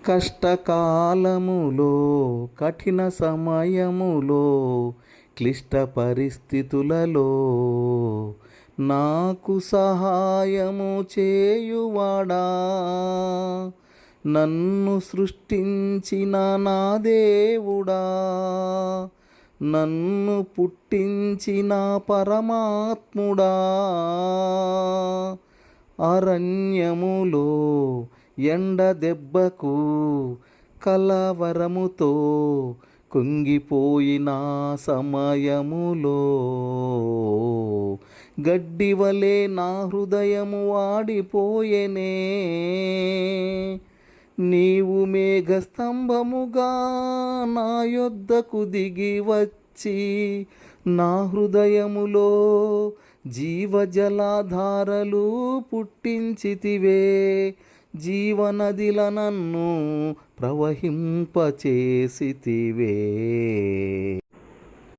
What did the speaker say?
కష్టకాలములో కఠిన సమయములో క్లిష్ట పరిస్థితులలో నాకు సహాయము చేయువాడా, నన్ను సృష్టించిన నా దేవుడా, నన్ను పుట్టించిన పరమాత్ముడా, అరణ్యములో ఎండ దెబ్బకు కలవరముతో కుంగిపోయిన సమయములో గడ్డివలే నా హృదయము వాడిపోయెనే. నీవు మేఘస్తంభముగా నా యొద్దకు దిగి వచ్చి నా హృదయములో జీవజలాధారలు పుట్టించితివే. జీవనదిల నన్ను ప్రవహింపచేసితివే.